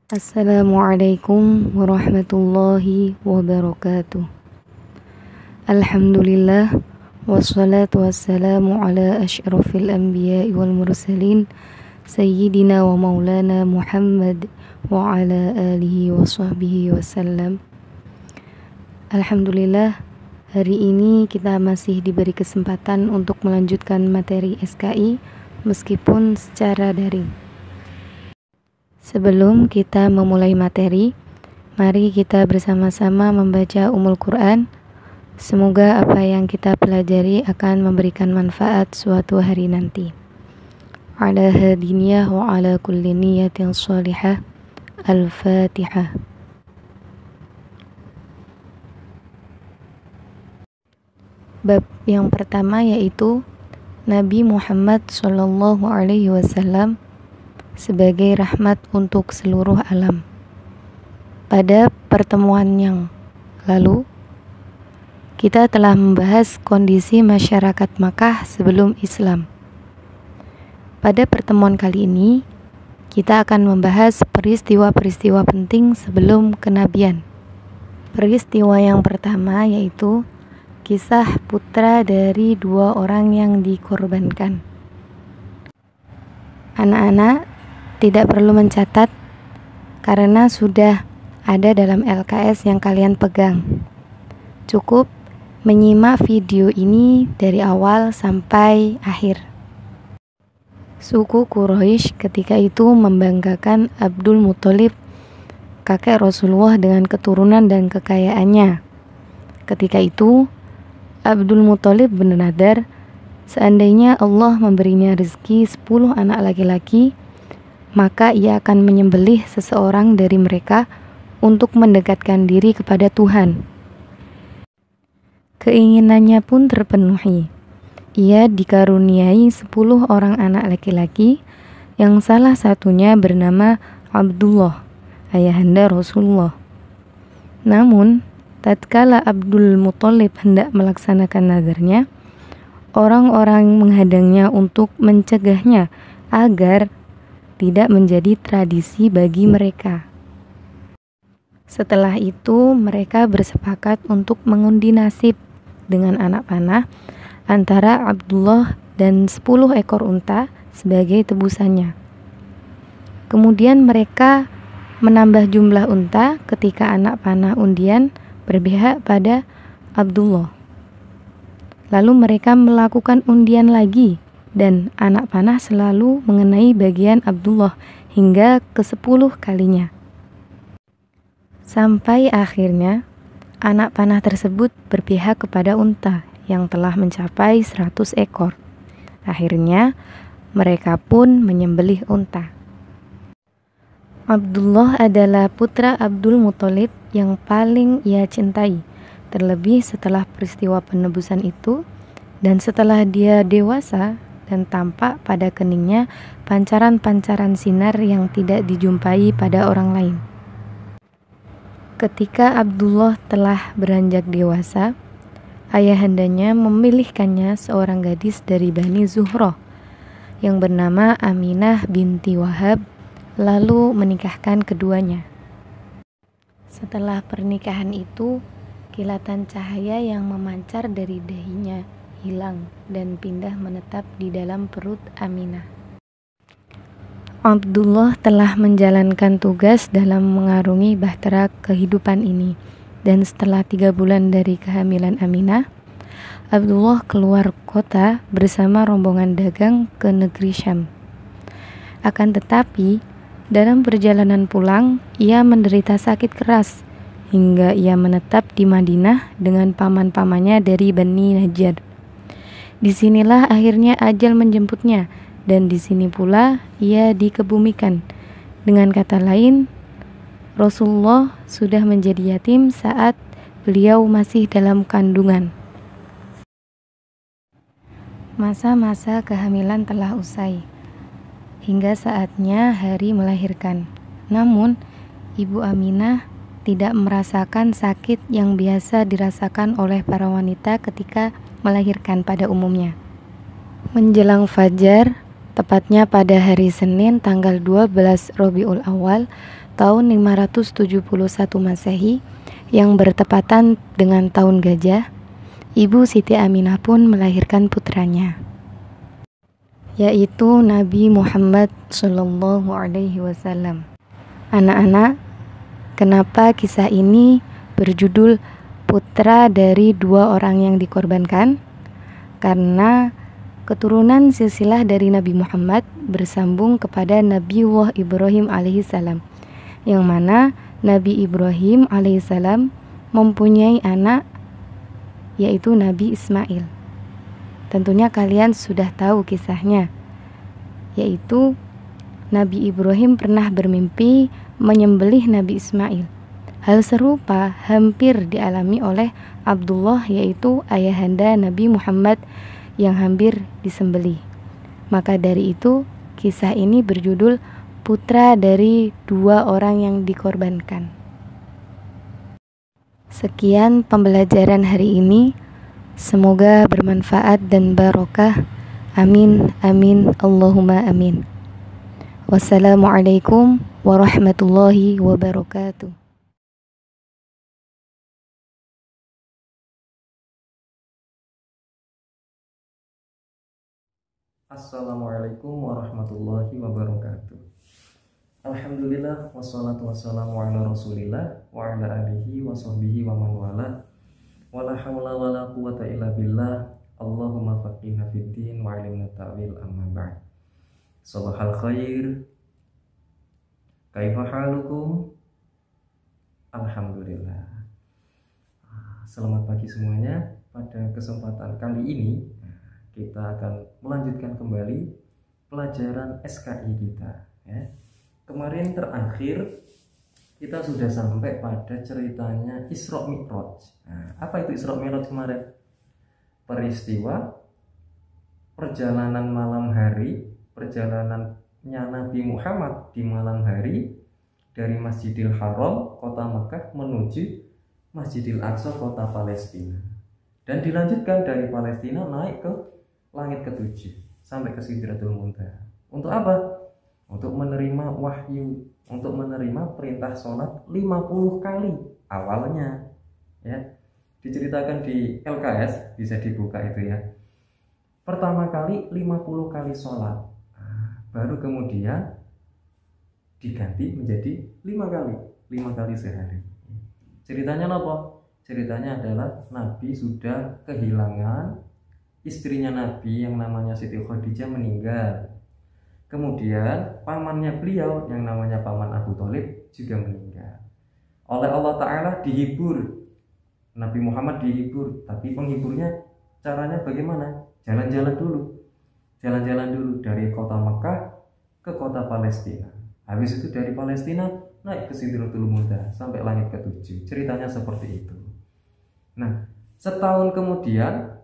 Assalamualaikum warahmatullahi wabarakatuh. Alhamdulillah wassalatu wassalamu ala asyrafil anbiya'i wal mursalin sayyidina wa maulana Muhammad wa ala alihi wa sahbihi wasallam. Alhamdulillah, hari ini kita masih diberi kesempatan untuk melanjutkan materi SKI meskipun secara daring. Sebelum kita memulai materi, mari kita bersama-sama membaca Ummul Quran. Semoga apa yang kita pelajari akan memberikan manfaat suatu hari nanti. Ala hadiniyah wa ala kulli niyatin shalihah. Al-Fatihah. Bab yang pertama yaitu Nabi Muhammad SAW sebagai rahmat untuk seluruh alam. Pada pertemuan yang lalu, kita telah membahas kondisi masyarakat Makkah sebelum Islam. Pada pertemuan kali ini, kita akan membahas peristiwa-peristiwa penting sebelum kenabian. Peristiwa yang pertama yaitu kisah putra dari dua orang yang dikorbankan. Anak-anak tidak perlu mencatat karena sudah ada dalam LKS yang kalian pegang. Cukup menyimak video ini dari awal sampai akhir. Suku Quraisy ketika itu membanggakan Abdul Muthalib, kakek Rasulullah dengan keturunan dan kekayaannya. Ketika itu, Abdul Muthalib bernadar, seandainya Allah memberinya rezeki 10 anak laki-laki, maka ia akan menyembelih seseorang dari mereka untuk mendekatkan diri kepada Tuhan. Keinginannya pun terpenuhi. Ia dikaruniai 10 orang anak laki-laki, yang salah satunya bernama Abdullah, ayahanda Rasulullah. Namun, tatkala Abdul Muthalib hendak melaksanakan nadarnya, orang-orang menghadangnya untuk mencegahnya agar tidak menjadi tradisi bagi mereka. Setelah itu, mereka bersepakat untuk mengundi nasib dengan anak panah antara Abdullah dan 10 ekor unta sebagai tebusannya. Kemudian mereka menambah jumlah unta ketika anak panah undian berpihak pada Abdullah. Lalu mereka melakukan undian lagi dan anak panah selalu mengenai bagian Abdullah hingga ke-10 kalinya. Sampai akhirnya anak panah tersebut berpihak kepada unta yang telah mencapai 100 ekor. Akhirnya mereka pun menyembelih unta. Abdullah adalah putra Abdul Muthalib yang paling ia cintai, terlebih setelah peristiwa penebusan itu dan setelah dia dewasa dan tampak pada keningnya pancaran-pancaran sinar yang tidak dijumpai pada orang lain. Ketika Abdullah telah beranjak dewasa, ayahandanya memilihkannya seorang gadis dari Bani Zuhrah yang bernama Aminah binti Wahab, lalu menikahkan keduanya. Setelah pernikahan itu, kilatan cahaya yang memancar dari dahinya hilang dan pindah menetap di dalam perut Aminah. Abdullah telah menjalankan tugas dalam mengarungi bahtera kehidupan ini, dan setelah 3 bulan dari kehamilan Aminah, Abdullah keluar kota bersama rombongan dagang ke negeri Syam. Akan tetapi, dalam perjalanan pulang, ia menderita sakit keras hingga ia menetap di Madinah dengan paman-pamannya dari Bani Najjar. Disinilah akhirnya ajal menjemputnya, dan di sini pula ia dikebumikan. Dengan kata lain, Rasulullah sudah menjadi yatim saat beliau masih dalam kandungan. Masa-masa kehamilan telah usai, hingga saatnya hari melahirkan. Namun, Ibu Aminah tidak merasakan sakit yang biasa dirasakan oleh para wanita ketika melahirkan pada umumnya. Menjelang fajar, tepatnya pada hari Senin tanggal 12 Rabiul Awal, tahun 571 Masehi yang bertepatan dengan tahun gajah, Ibu Siti Aminah pun melahirkan putranya, yaitu Nabi Muhammad Shallallahu Alaihi Wasallam. Anak-anak, kenapa kisah ini berjudul putra dari dua orang yang dikorbankan? Karena keturunan silsilah dari Nabi Muhammad bersambung kepada Nabiullah Ibrahim alaihissalam, yang mana Nabi Ibrahim alaihissalam mempunyai anak, yaitu Nabi Ismail. Tentunya kalian sudah tahu kisahnya, yaitu Nabi Ibrahim pernah bermimpi menyembelih Nabi Ismail. Hal serupa hampir dialami oleh Abdullah, yaitu ayahanda Nabi Muhammad yang hampir disembelih. Maka dari itu kisah ini berjudul putra dari dua orang yang dikorbankan. Sekian pembelajaran hari ini, semoga bermanfaat dan barokah. Amin, amin, Allahumma amin. Wassalamualaikum warahmatullahi wabarakatuh. Assalamualaikum warahmatullahi wabarakatuh. Alhamdulillah, wassalatu wassalamu ala rasulillah wa ala alihi wa sahbihi wa man wala. Wala hawla wala quwata illa billah. Allahumma faqihna fid din wa alimna ta'wil, amma ba'd. Sabahal khair. Kaifa halukum? Alhamdulillah. Selamat pagi semuanya. Pada kesempatan kali ini kita akan melanjutkan kembali pelajaran SKI kita, ya. Kemarin terakhir kita sudah sampai pada ceritanya Isra Mi'raj. Nah, apa itu Isra Mi'raj kemarin? Peristiwa perjalanan malam hari, perjalanannya Nabi Muhammad di malam hari dari Masjidil Haram, kota Mekah, menuju Masjidil Aqsa, kota Palestina. Dan dilanjutkan dari Palestina naik ke langit ketujuh sampai ke Sidratul Muntaha. Untuk apa? Untuk menerima wahyu, untuk menerima perintah sholat 50 kali awalnya, ya. Diceritakan di LKS, bisa dibuka itu, ya. Pertama kali 50 kali sholat, baru kemudian diganti menjadi 5 kali sehari. Ceritanya apa? Ceritanya adalah Nabi sudah kehilangan istrinya Nabi yang namanya Siti Khadijah, meninggal. Kemudian pamannya beliau yang namanya paman Abu Thalib juga meninggal. Oleh Allah Ta'ala dihibur, Nabi Muhammad dihibur. Tapi penghiburnya caranya bagaimana? Jalan-jalan dulu dari kota Mekah ke kota Palestina. Habis itu dari Palestina naik ke Sidratul Muntaha sampai langit ketujuh. Ceritanya seperti itu. Nah, setahun kemudian,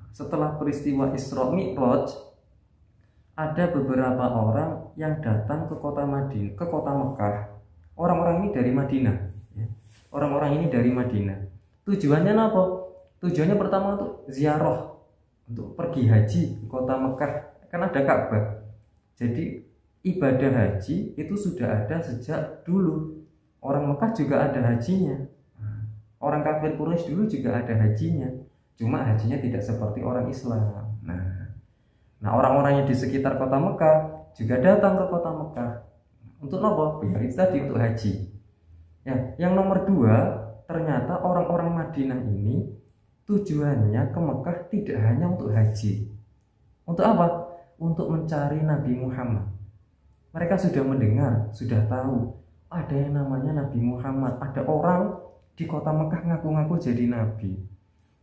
setelah peristiwa Isra Mi'raj, ada beberapa orang yang datang ke kota Madinah, ke kota Mekah. Orang-orang ini dari Madinah, ya. Orang-orang ini dari Madinah. Tujuannya apa? Tujuannya pertama untuk ziarah, untuk pergi haji ke kota Mekah. Kan ada Ka'bah. Jadi ibadah haji itu sudah ada sejak dulu. Orang Mekah juga ada hajinya. Orang kafir Quraisy dulu juga ada hajinya. Cuma hajinya tidak seperti orang Islam. Nah, orang-orang yang di sekitar kota Mekah juga datang ke kota Mekah. Untuk apa? Biar itu tadi, untuk haji. Ya, yang nomor 2, ternyata orang-orang Madinah ini tujuannya ke Mekah tidak hanya untuk haji. Untuk apa? Untuk mencari Nabi Muhammad. Mereka sudah mendengar, sudah tahu ada yang namanya Nabi Muhammad. Ada orang di kota Mekah ngaku-ngaku jadi nabi,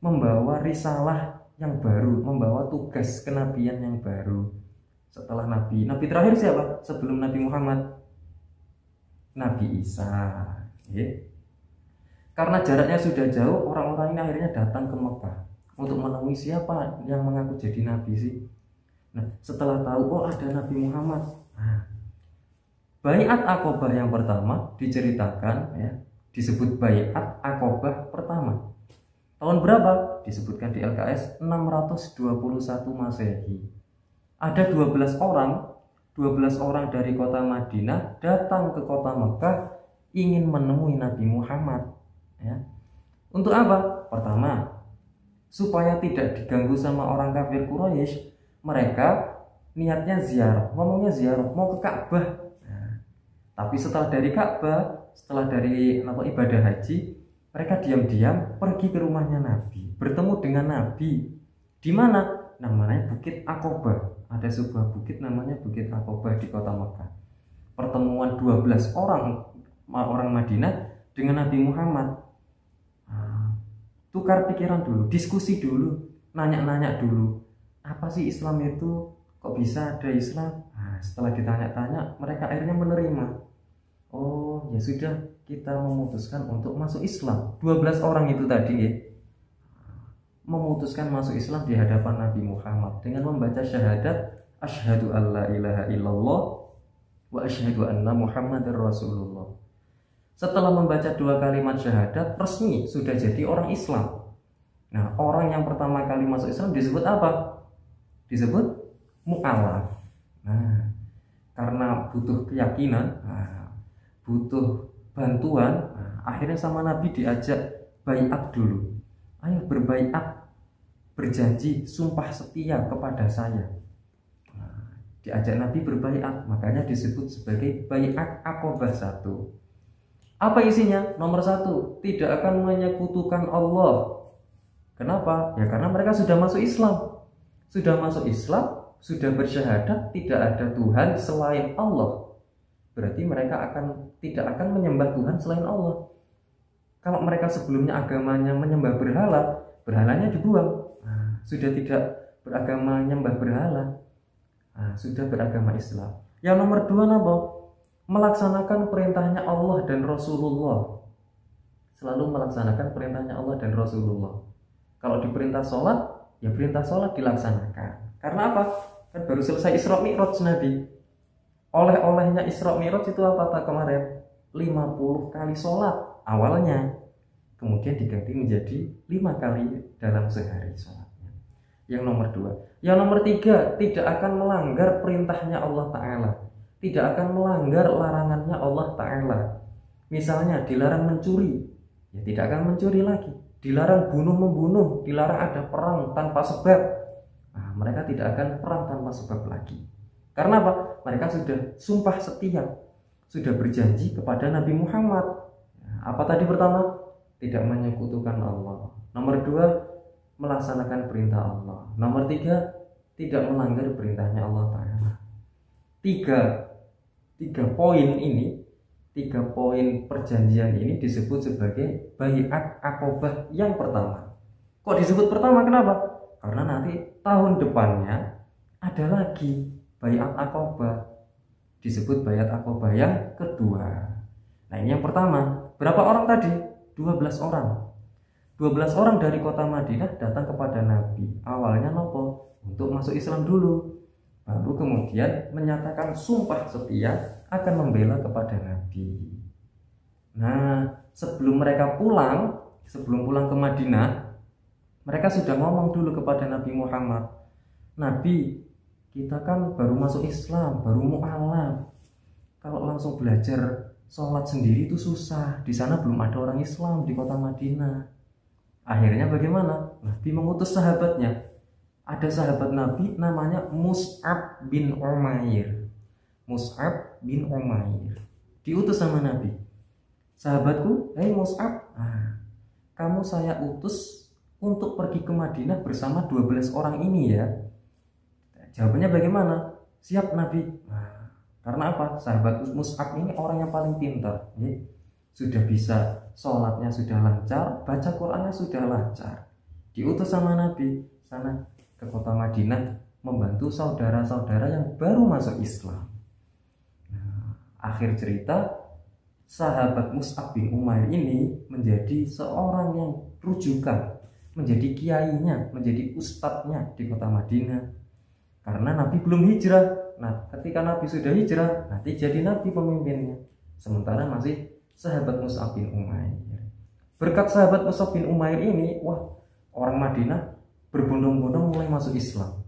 membawa risalah yang baru, membawa tugas kenabian yang baru. Setelah Nabi terakhir siapa? Sebelum Nabi Muhammad? Nabi Isa, ya. Karena jaraknya sudah jauh, orang-orang ini akhirnya datang ke Mekah untuk menemui siapa yang mengaku jadi nabi sih. Nah, setelah tahu, oh ada Nabi Muhammad, Baiat Aqobah yang pertama diceritakan, ya, disebut Baiat Aqobah pertama. Tahun berapa? Disebutkan di LKS 621 Masehi. Ada 12 12 orang dari kota Madinah datang ke kota Mekah ingin menemui Nabi Muhammad. Ya. Untuk apa? Pertama, supaya tidak diganggu sama orang kafir Quraisy, mereka niatnya ziarah, ngomongnya ziarah, mau ke Ka'bah. Nah, tapi setelah dari Ka'bah, setelah dari ibadah haji, mereka diam-diam pergi ke rumahnya Nabi, bertemu dengan Nabi. Di mana? Namanya Bukit Aqobah. Ada sebuah bukit namanya Bukit Aqobah di kota Mekah. Pertemuan 12 orang Madinah dengan Nabi Muhammad. Tukar pikiran dulu, diskusi dulu, nanya-nanya dulu. Apa sih Islam itu? Kok bisa ada Islam? Setelah ditanya-tanya, mereka akhirnya menerima. Oh, ya sudah, kita memutuskan untuk masuk Islam. 12 orang itu tadi ya, memutuskan masuk Islam di hadapan Nabi Muhammad dengan membaca syahadat asyhadu alla ilaha illallah wa asyhadu anna Muhammadar Rasulullah. Setelah membaca 2 kalimat syahadat, resmi sudah jadi orang Islam. Nah, orang yang pertama kali masuk Islam disebut apa? Disebut mu'alaf. Nah, karena butuh keyakinan, butuh bantuan, akhirnya sama Nabi diajak baiat dulu. Ayo berbaiat, berjanji, sumpah setia kepada saya. Diajak Nabi berbaiat, makanya disebut sebagai baiat Aqobah 1. Apa isinya? Nomor 1, tidak akan menyekutukan Allah. Kenapa? Ya karena mereka sudah masuk Islam. Sudah masuk Islam, sudah bersyahadat tidak ada Tuhan selain Allah. Berarti mereka tidak akan menyembah Tuhan selain Allah. Kalau mereka sebelumnya agamanya menyembah berhala, berhalanya dibuang. Sudah tidak beragama menyembah berhala, sudah beragama Islam. Yang nomor 2 apa? Melaksanakan perintahnya Allah dan Rasulullah. Selalu melaksanakan perintahnya Allah dan Rasulullah. Kalau diperintah sholat, ya perintah sholat dilaksanakan. Karena apa? Kan baru selesai Isra Mi'raj Nabi. Oleh-olehnya Isra Mi'raj itu apa tak kemarin? 50 kali sholat awalnya, kemudian diganti menjadi 5 kali dalam sehari sholatnya. Yang nomor 2. Yang nomor 3, tidak akan melanggar perintahnya Allah Ta'ala, tidak akan melanggar larangannya Allah Ta'ala. Misalnya dilarang mencuri, ya tidak akan mencuri lagi. Dilarang bunuh-membunuh, dilarang ada perang tanpa sebab, mereka tidak akan perang tanpa sebab lagi. Karena apa? Mereka sudah sumpah setia, sudah berjanji kepada Nabi Muhammad. Apa tadi pertama? Tidak menyekutukan Allah. Nomor 2, melaksanakan perintah Allah. Nomor 3, tidak melanggar perintahnya Allah Ta'ala. Tiga poin ini, 3 poin perjanjian ini disebut sebagai baiat Aqobah yang pertama. Kok disebut pertama? Kenapa? Karena nanti tahun depannya ada lagi baiat Aqobah, disebut baiat Aqobah yang kedua. Nah, ini yang pertama. Berapa orang tadi? 12 orang. 12 orang dari kota Madinah datang kepada Nabi. Awalnya nopo? Untuk masuk Islam dulu. Baru kemudian menyatakan sumpah setia akan membela kepada Nabi. Nah, sebelum pulang ke Madinah, mereka sudah ngomong dulu kepada Nabi Muhammad. Nabi, kita kan baru masuk Islam, baru mu'alaf. Kalau langsung belajar sholat sendiri itu susah. Di sana belum ada orang Islam di kota Madinah. Akhirnya bagaimana? Nabi mengutus sahabatnya. Ada sahabat Nabi namanya Mus'ab bin Umair. Mus'ab bin Umair diutus sama Nabi. Sahabatku, hei Mus'ab, kamu saya utus untuk pergi ke Madinah bersama 12 orang ini ya. Jawabannya bagaimana? Siap Nabi. Karena apa? Sahabat Mus'ab ini orang yang paling pintar ya. Sudah bisa sholatnya sudah lancar, baca Qur'annya sudah lancar. Diutus sama Nabi sana ke kota Madinah membantu saudara-saudara yang baru masuk Islam. Akhir cerita, sahabat Mus'ab bin Umair ini menjadi seorang yang rujukan, menjadi kiainya, menjadi ustadznya di kota Madinah. Karena Nabi belum hijrah. Nah, ketika Nabi sudah hijrah, nanti jadi Nabi pemimpinnya. Sementara masih sahabat Mus'ab bin Umair. Berkat sahabat Mus'ab bin Umair ini, orang Madinah berbondong-bondong mulai masuk Islam.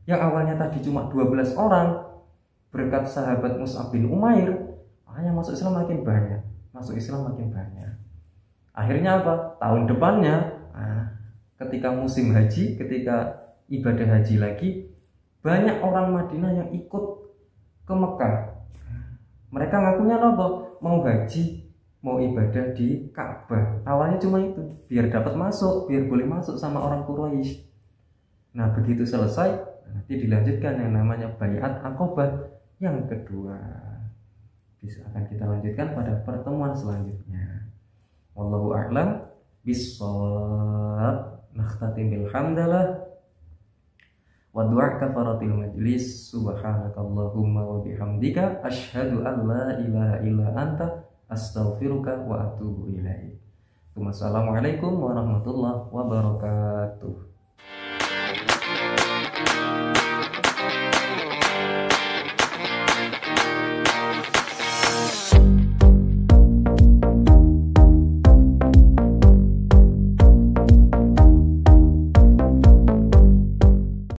Yang awalnya tadi cuma 12 orang, berkat sahabat Mus'ab bin Umair, yang masuk Islam makin banyak, masuk Islam makin banyak. Akhirnya apa? Tahun depannya, ketika musim haji, ketika ibadah haji lagi, banyak orang Madinah yang ikut ke Mekah. Mereka ngakunya apa? Mau haji, mau ibadah di Ka'bah. Awalnya cuma itu, biar dapat masuk, biar boleh masuk sama orang Quraisy. Nah, begitu selesai, nanti dilanjutkan yang namanya Baiat Aqabah yang kedua. Bisa akan kita lanjutkan pada pertemuan selanjutnya. Wallahu a'lam bissawab. Nakhtatim bil hamdalah wa du'a kafaratil majlis. Subhanakallahumma wa bihamdika asyhadu an la ilaha illa anta astaghfiruka wa atubu ilaik. Wassalamualaikum warahmatullahi wabarakatuh.